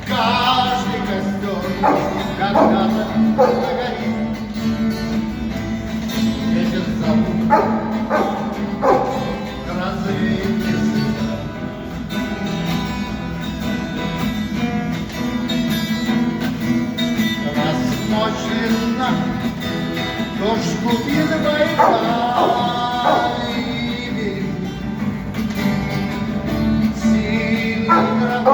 Каждый костер когда-то загорит. Ветер зовут, развеет языка. Раз ночь длинна, дождь глубины Байкальи берегут. Сильный град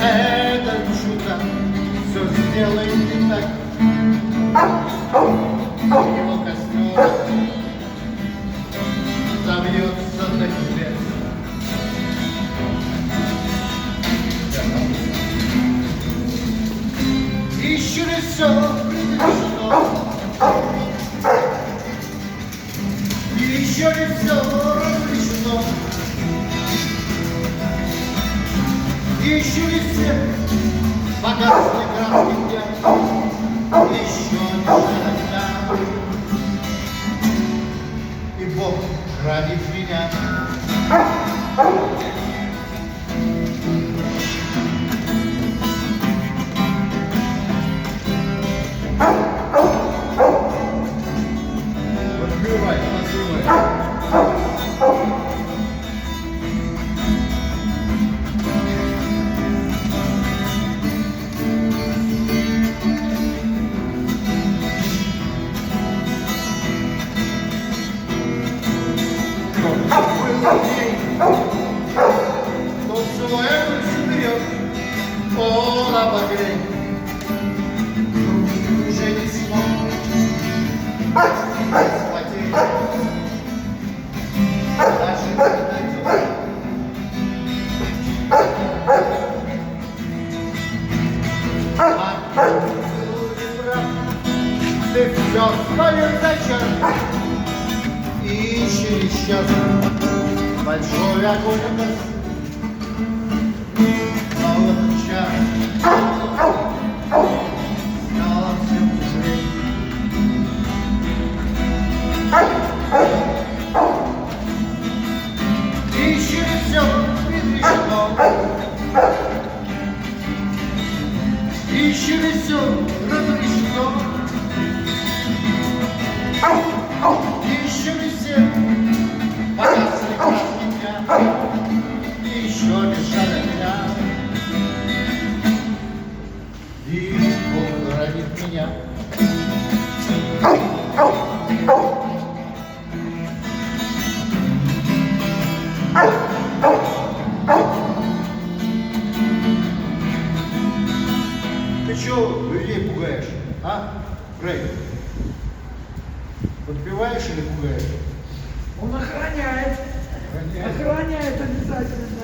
это чудо все сделает не так. Его костер забьется до небес. И через все предрешено, и через все разрешено. Еще из всех богатств краски дня, еще не иногда. И Бог хранит меня. Подбивай, подбивай. Тот свой соберет, он обогреет, уже не смог схватить, даже не найдет. Ты все спалил зачем? И через час большой огонь угас. Но в этот час стало всем тяжелее. И через все предрешено, и через все разрешено. Еще не все погасли краски дня, еще мешали меня. И Бог хранит меня. Ты чего людей пугаешь, а, Грей? Подпеваешь или пугаешь? Он охраняет. Охраняет обязательно.